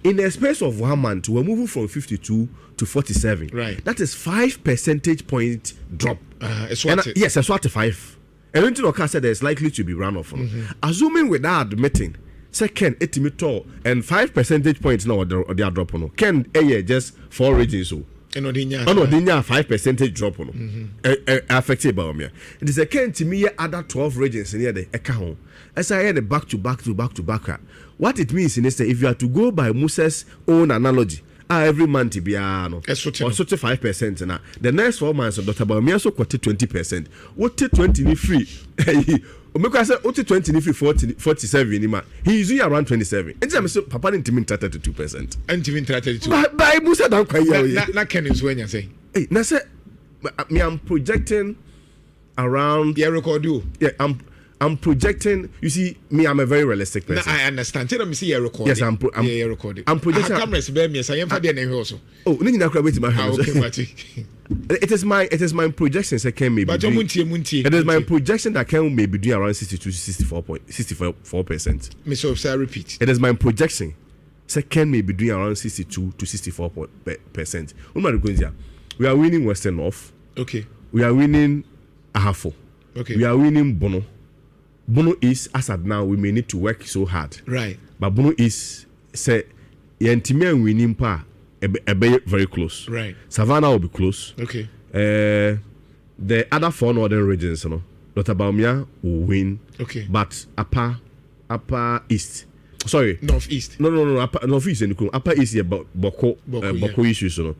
In a space of 1 month, we're moving from 52 to 47. Right. That is 5 percentage point drop. Yes, a swat 5. And when Tinoka said there's likely to be runoff. Assuming without admitting, second, 80 and 5 percentage points now they are dropping. Can just 4 regions so. And Odinya 5 percentage drop on affected Bawumia. It is a can to me other 12 regions in the account. As I had a back to back. What it means is that if you are to go by Musa's own analogy, every month to be or 5% now. The next 4 months of Dr. Bawumia so quoted 20%. What 20 free? Because I said 20 free 47 he is around 27. And I'm so Papa didn't mean 32%. And even 32. By Musa don't quite not can is when you say. Hey, now say me I'm projecting around record you. Yeah, I'm projecting. You see, me, I'm a very realistic person. I understand. Tell me, see, you're recording. Yes, I'm recording. I'm projecting. Cameras, baby, I am for the name also. Oh, you know, wait my house. It is my projection. Second, maybe. But it is my projection that can maybe do around 62 to 64%. Mister, I repeat. It is my projection. Second, maybe doing around 62 to 64%. We are winning Western North. Okay. We are winning Ahafo. Okay. We are winning Bono. Bono is, as at now, we may need to work so hard. Right. But Bono is, say, Yentime winning pa, very close. Right. Savannah will be close. Okay. The other 4 northern regions, you know, Dr. Bawumia will win. Okay. But upper east. Sorry. Northeast. No. Northeast and upper east, yeah, Boko issues, you know.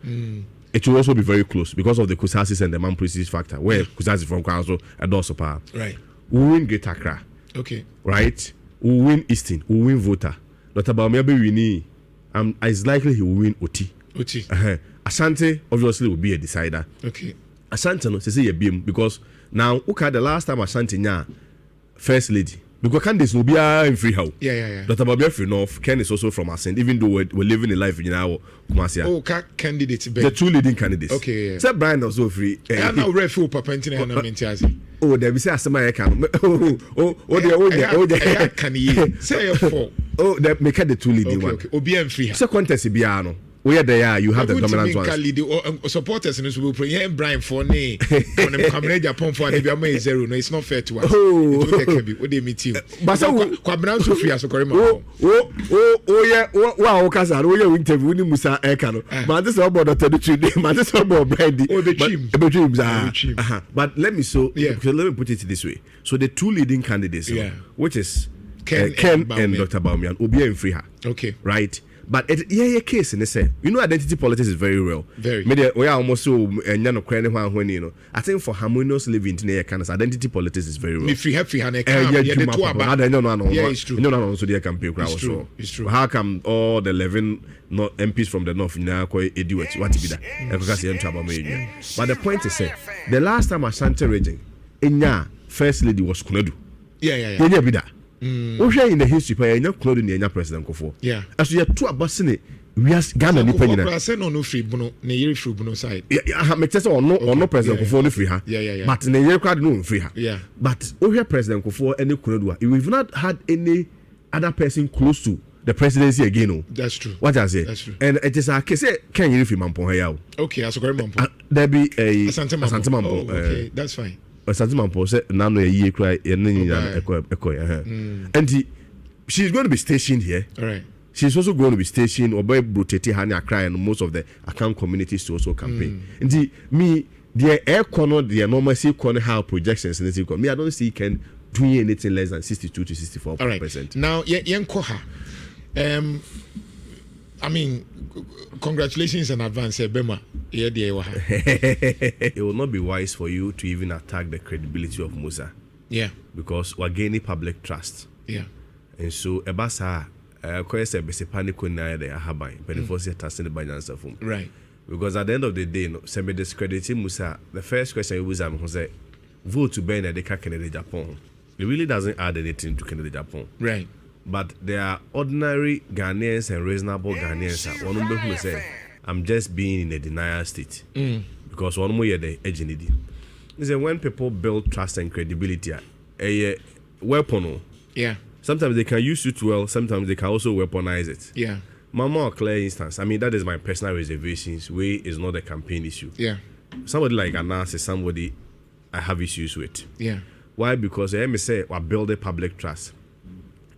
It will also be very close because of the Kusasis and the Mamprisis factor, where Kusasis from Council and also power. Right. We win Greater Accra. Okay. Right? We win Eastern. We win Vota. Dr. Bawumia be winning. It's likely he will win Oti. Asante obviously will be a decider. Okay. Asante no say a beam because now look at the last time Asante nya first lady. Because candidates will be in free house. Yeah. Dr. Bawumia free enough. Ken is also from Asante, even though we're living a life in our Kumasia. Oh, candidates. The 2 leading candidates. Okay. Yeah. So Brian also free. I'm not ready for Papa Antina. Oh, there be say asema can. Can you say 4? Oh, that make the 2 leading one. Okay. Obi and free. So contest biano. Where they are, you have the dominant ones. Supporters in this will play Brian for ne. On the Kennedy Agyapong for the 0. No, it's not fair to us. Oh, what they meet you. But so Kwabena so free as a Korima. Yeah. Wow, Kasa. Oh, yeah, interview ni Musa Ekano. But this is about the 33 day. But this is about Brandy. Oh, the team. But let me put it this way. So the 2 leading candidates, which is Ken and Dr. Bawumia, will be in free. Okay. Right. But case in say, identity politics is very real. Very. We are almost so when you know. I think for harmonious living in identity politics is very real. If you have free it's true. It's true. How come all the 11 MPs from the north now what to be that? But the point is the last time Asante region in first lady was Kunedu. Yeah. We in the history by no clothing in President Kofo. Yeah. As you are 2 abasini, we are Ghana ni penina. I said no free bono, ne yeri free bono side. Yeah, me tell or no President Kofo no free ha. Yeah. But ne yeri crowd no free ha. Yeah. But we President Kofo any Kunedua. We've not had any other person close to the presidency again. No. That's true. What I say? That's true. And it is a case can you free Mampong here? Okay, as a great Mampong. There be a Asante Mampong. Okay, that's fine. Asante Mampong say nano ye cry and she's going to be stationed here. All right. She's also going to be stationed or by Bruteti Hania Cry and most of the account communities to also campaign. And the air corner, the normalcy corner how projections in the me, I don't see can do anything less than 62 to 64%. All right. Now, Yenkoha. I mean, congratulations in advance, Bema. It will not be wise for you to even attack the credibility of Musa. Yeah. Because we're gaining public trust. Yeah. And so, Ebasa, Koyese Besipanico Naya, the Ahabai, but the first year testing the Binance of him. Right. Because at the end of the day, semi discrediting Musa, the first question was say, vote to Ben at the Kennedy Agyapong. It really doesn't add anything to Kennedy Agyapong. Right. But there are ordinary Ghanaians and reasonable Ghanaians. One of them say, I'm just being in a denial state. Because one more year the agency. When people build trust and credibility, a weapon. Yeah. Sometimes they can use it well, sometimes they can also weaponize it. Yeah. My more clear instance. I mean, that is my personal reservations. Way is not a campaign issue. Yeah. Somebody like Anas is somebody I have issues with. Yeah. Why? Because I say we build a public trust,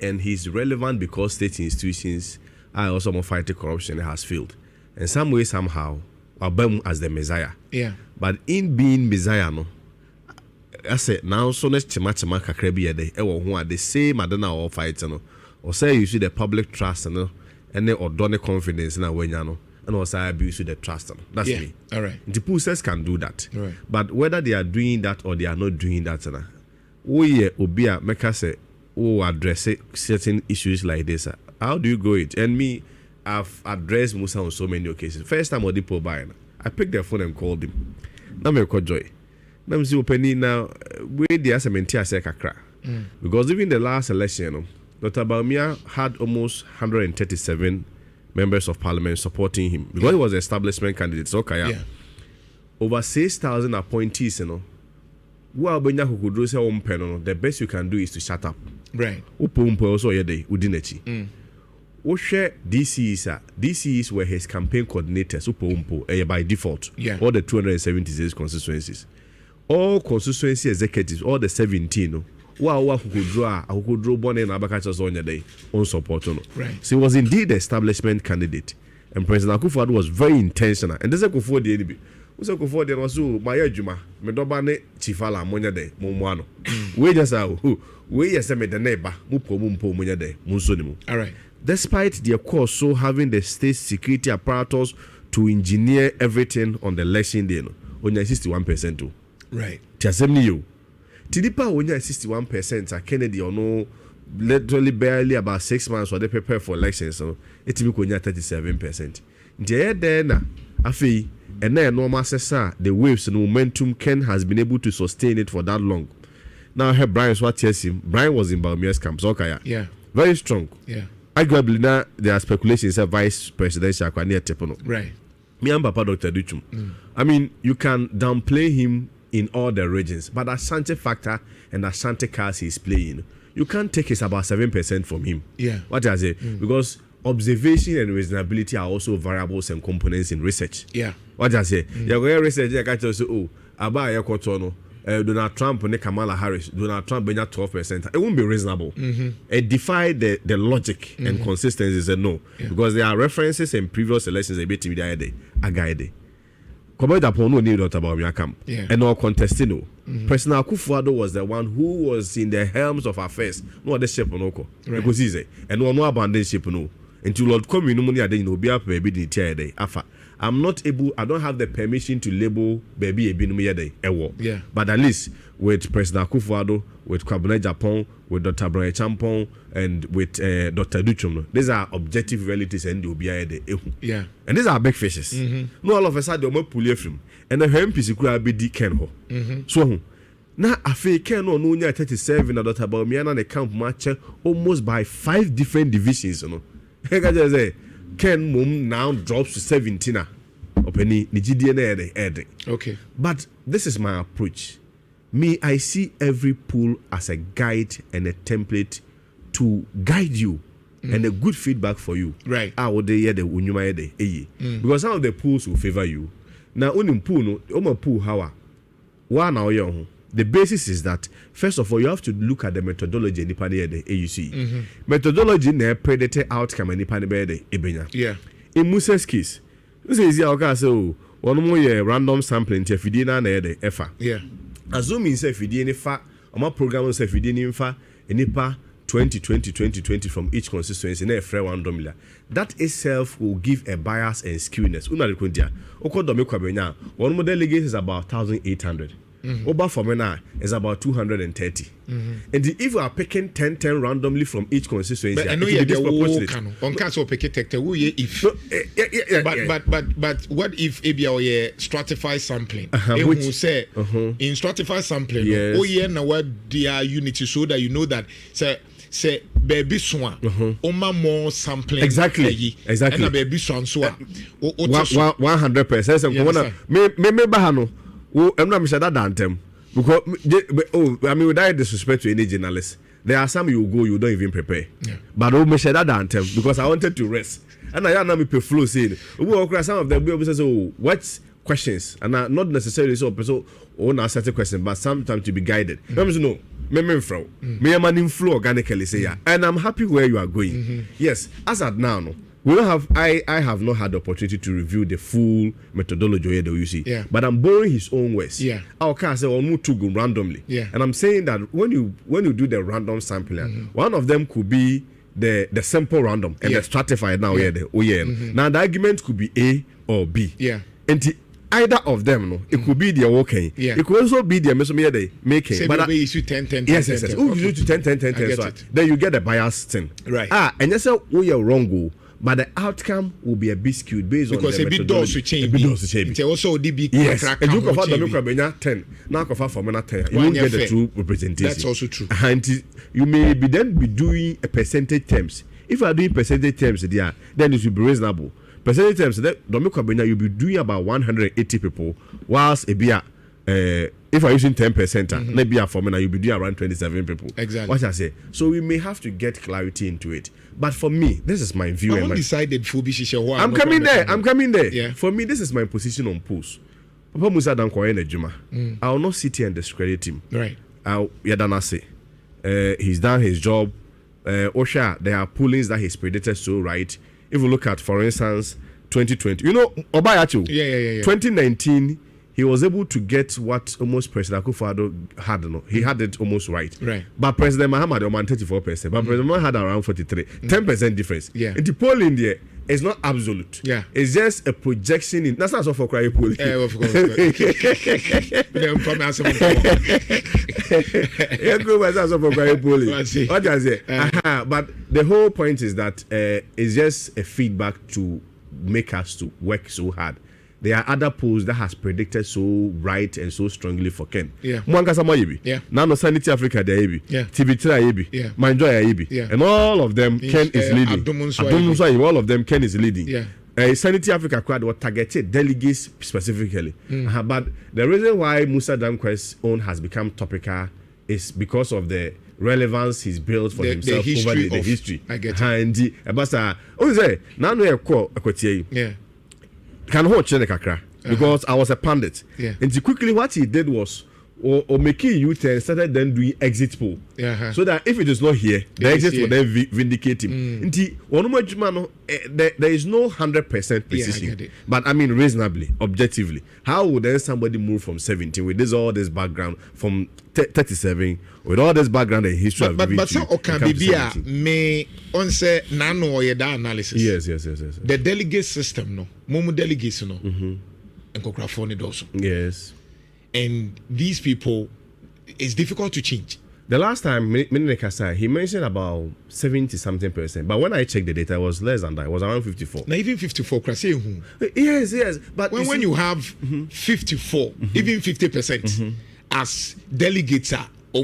and he's relevant because state institutions are also more fighting corruption has failed. And some way, somehow, we burn as the Messiah. Yeah. But in being Messiah, no, I say now so much chema kakrebi ede. Ewo who are the same adana or fight no. Or say you see the public trust no, and the or done confidence na when no. And also abuse the trust. That's me. All right. The pusers can do that. Right. But whether they are doing that or they are not doing that, we obia make us say, address certain issues like this. How do you go it? And me, I've addressed Musa on so many occasions. First time Odipo buying, I picked the phone and called him. Now me call Joy. Now me see opening now. We the assementi ase kakra. Because even the last election, Dr. Bawumia had almost 137 members of parliament supporting him because he was an establishment candidate. So over 6,000 appointees, the best you can do is to shut up. Right. Also DCs were his campaign coordinators by default. All the 276 constituencies. All constituency executives, all the 17 who could draw born in Abakacha's on your day on support. Right. So he was indeed the establishment candidate. And President Akufo-Addo was very intentional. And this is Akufo the enemy. Who's Akufo the also my Juma, Medobane Chifala Monya de Mumwano. We just are we just made the neighbor Mumpo Monya de Munsonimu. All right. Despite their course so having the state security apparatus to engineer everything on the election day, only 61% too. Right. Tiasemni you. Tidipa only 61% are Kennedy or no literally barely about 6 months while they prepare for elections, so it will be 37%. Then afi and then normal says the waves and momentum Ken has been able to sustain it for that long. Now I heard Brian's what tells him. Brian was in Bawumia's camp, so yeah, very strong. Yeah. Arguably now there are speculations that vice presidential near Tepono. Right. Me and Papa Dr. Duchum. I mean, you can downplay him in all the regions, but Ashanti factor and Ashanti cars he's playing, you can't take his about 7% from him. Yeah. What I say? Because observation and reasonability are also variables and components in research. Yeah. What I say? You're going to research, I can't say, oh, about Yakotono, Donald Trump and Kamala Harris, Donald Trump being at 12%. It won't be reasonable. It defied the logic and consistency. Said no. Yeah. Because there are references in previous elections a bit a guide. Kennedy Agyapong no knew about Bawumia camp. Yeah. And no contesting. President Akufo-Addo was the one who was in the helms of affairs. No other ship on Oko. Because easy. And no abandoned ship no. Until Lord come in no be up baby the tier day. Afa. I'm not able, I don't have the permission to label baby a binumia day. Yeah. But at least with President Akufo-Addo, with Kennedy Agyapong, with Dr. Agyapong, and with Dr. Duchum, these are objective realities and the OBI. Yeah. And these are big fishes. No, all of a sudden, they'll pull from. And the MPs could be Ken Ho. So, now I feel Ken no near 37 and Dr. Bawumia and the camp match almost by 5 different divisions. You know, Ken Mum now drops to 17. Okay. But this is my approach. Me, I see every poll as a guide and a template to guide you and a good feedback for you. Right. Because some of the polls will favor you. Now, the basis is that, first of all, you have to look at the methodology in the AUC. Methodology ne predator outcome in the yeah. In Musa's case, this is the one more random sampling to Fidina na EFA. Yeah. Assuming say Fidina fa, our program say Fidina fa, enipa 20 from each constituency na free 1 million. That itself will give a bias and skewness. Una rekundia. Okodo mekwabenya. One more delegate is about 1,800. Oba Formena is about 230. And if we are picking 10 randomly from each constituency, but I know you disproportionate. On caso pick if but what if ABA stratify sampling? Which say in stratify sampling, na what their unity so that you know that say baby swan oma more sampling exactly and baby swan so 100%. Me bahano. I'm not sure that dantem because I mean without disrespect to any journalist, there are some you go you don't even prepare. Yeah. But sure that dantem because I wanted to rest. and I am pe flow saying some of them will say what questions and not necessarily so person own a certain question but sometimes to be guided. No. Me flow organically say and I'm happy where you are going. Yes, as at now no. We don't have. I have not had the opportunity to review the full methodology that you see. Yeah. But I'm borrowing his own words. Yeah. Our car say move to go randomly. Yeah. And I'm saying that when you do the random sampling, one of them could be the simple random and the stratified now. Now the argument could be A or B. Yeah. And either of them, no, it could be their working. Yeah. It could also be their mesomedia they making. Say but you issue 10. Yes. Who you to 10. So then you get the bias thing. Right. And you say you're wrong go. But the outcome will be a bit skewed based because on the methodology. Because a bit does change. It's also the big yes. And you can find the 10. Now can find formula 10. You won't get the true representation. That's also true. And you may be doing a percentage terms. If you are doing percentage terms there, then it will be reasonable. Percentage terms that you'll be doing about 180 people, whilst a beer. If I'm using 10%, maybe a formula, you'll be doing around 27 people. Exactly. What I say. So we may have to get clarity into it. But for me, this is my view. I'm decided for I'm coming there. I'm coming there. Yeah. For me, this is my position on post. Papa Musa Dan Kwayene Juma. I will not sit here and discredit him. Right. He's done his job. Osha, there are poolings that he's predicted so right. If you look at, for instance, 2020, Obayachu. Yeah. 2019. He was able to get what almost President Akufo-Addo had. No? He had it almost right. But President Mahamudu had 34%. But President Mahamudu had around 43. 10% difference. Yeah. And the polling there is not absolute. Yeah. It's just a projection. That's not so for crying polling. Yeah, of course. But the whole point is that it's just a feedback to make us to work so hard. There are other polls that has predicted so right and so strongly for Ken. Yeah. Yeah. Nano Sanity Africa there be. Yeah. TV3 Yeah. Manjoya be. Yeah. And all of them Ken is leading. All of them Ken is leading. Yeah. Sanity Africa crowd were targeted delegates specifically. But the reason why Musa Dankwah's own has become topical is because of the relevance he's built for himself over the history. I get it. And say now yeah. Can hold kakra because I was a pundit. Yeah. And quickly what he did was or making U-turn started then doing exit poll. So that if it is not here, the exit will then vindicate him. There is no 100% precision. But I mean reasonably, objectively. How would then somebody move from 17 with all this background from 37 with all this background and history but so Okabibia may on say nano or yeda analysis. Yes. The delegate system no. Momu delegates no. And Kokrafoni also. Yes. And these people, it's difficult to change. The last time he mentioned about 70-something%, but when I checked the data, it was less than that. It was around 54. Now even 54, yes. But when you have 54, even 50% as delegates are or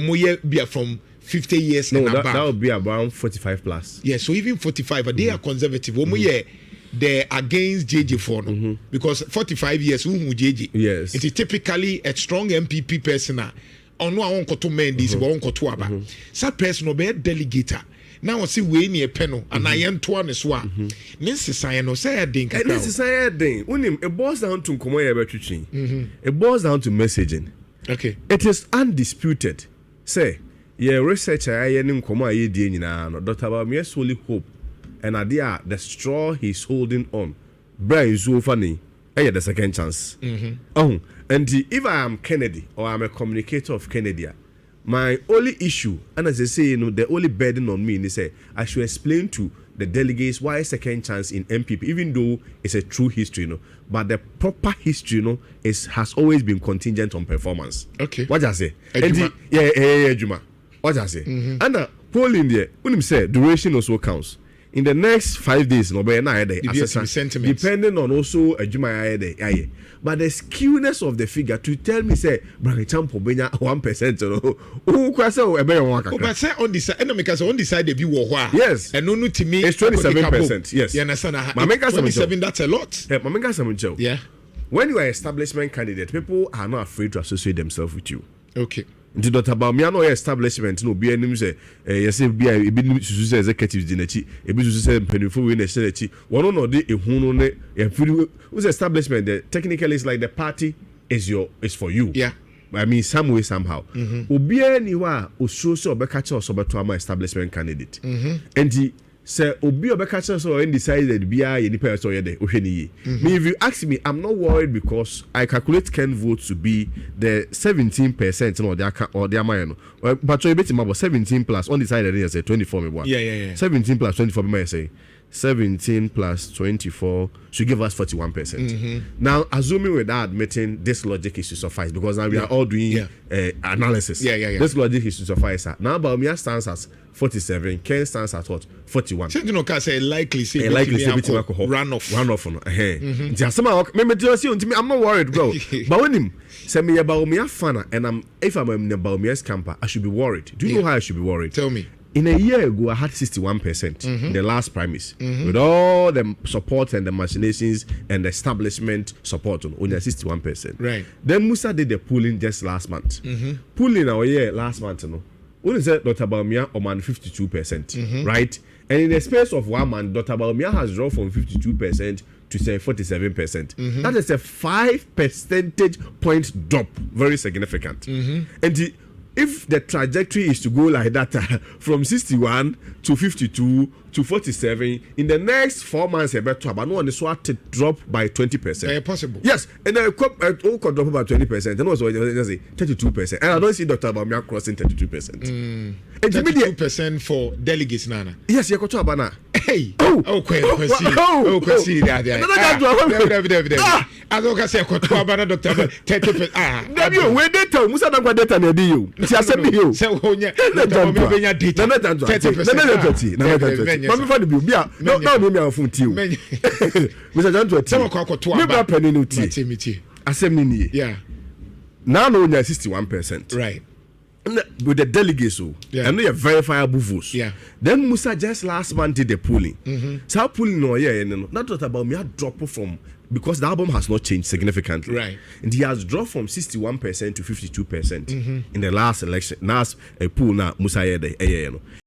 from 50 years and above. That would be around 45 plus. Yeah, so even 45, but they are conservative. They're against JJ4 because 45 years JJ. Yes. It is typically a strong MPP person. On one to men this one to aba. That person be a delegator. Now I see we near panel and I am to this one. Necessary no say a ding. Necessary ding. It boils down to komo It boils down to messaging. Okay. It is undisputed. Say, researcher I am komo aye di nyina no. Dr. Bawumia solely hope. And idea the straw he's holding on, Brian is so funny. The second chance. And if I am Kennedy or I'm a communicator of Kennedy, my only issue, and as I say, the only burden on me is I should explain to the delegates why second chance in MPP, even though it's a true history, but the proper history, has always been contingent on performance. Okay. What I say? Juma. What I say? And polling there, when him say duration also counts. In the next 5 days, depending on also a Juma. But the skewness of the figure to tell me say Brandy Champo benya 1%. Who kwase o ebe yon kakra. But say on this and because on this side they be wo ho. Yes. And no to me it's 27%. Yes. You understand? 27 that's a lot. Yeah. When you are an establishment candidate, people are not afraid to associate themselves with you. Okay. Nti Dr. Bawumia no establishment no be anim say yesi be ebi susu say executives di nachi ebi susu say mpanifo we na share nachi wono no de ehun no ne who's establishment the technically is like the party is for you. Yeah. I mean, some way, somehow. Obi anywhere, Oso so obekacha or sobeto ama establishment candidate. And he say Obi obekacha so undecided bia ye nipa so yede ohweniye. Me, if you ask me, I'm not worried because I calculate Ken votes to be the 17% or the amount. But you bet him about 17 plus undecided. I say 24 me one. Yeah. 17 plus 24 me say. 17 plus 24 should give us 41%. Now, assuming without admitting this logic is to suffice, because now we are all doing analysis. Yeah. This logic is to suffice. Now, Bawumia stands as 47, Ken stands at what? 41. So, you know, can say likely say run off. I'm not worried, bro. But when him say me a Bawumia fan, and if I'm in the Bawumia's camper, I should be worried. Do you know how I should be worried? Tell me. In a year ago, I had 61% in the last primaries. With all the support and the machinations and the establishment support, only 61%. Right. Then Musa did the polling just last month. Polling our year last month, only said Dr. Bawumia on 52%. Right? And in the space of 1 month, Dr. Bawumia has dropped from 52% to say 47%. That is a 5 percentage point drop. Very significant. And if the trajectory is to go like that from 61 to 52 to 47 in the next 4 months, but no one is to drop by 20%. Possible. Yes, and I could drop by 20%. And also 32%. And I don't see Dr. Bawumia crossing 32%. 32% for delegates, Nana. Yes, you could talk about that. Hey, I don't say Dr. 30%. Where they tell Musa don't got data near you. She has sent me you. So, Mami fa de bi a no me afun ti o. Mr. John to ti. Me ba pani no ti. Asem ni ni. Yeah. Now no nya 61%. Right. With the delegates, and they are verifiable votes. Yeah. Then Musa just last month did the polling. So polling not about me drop from because the album has not changed significantly. Right. And he has dropped from 61% to 52% in the last election. Last poll now Musa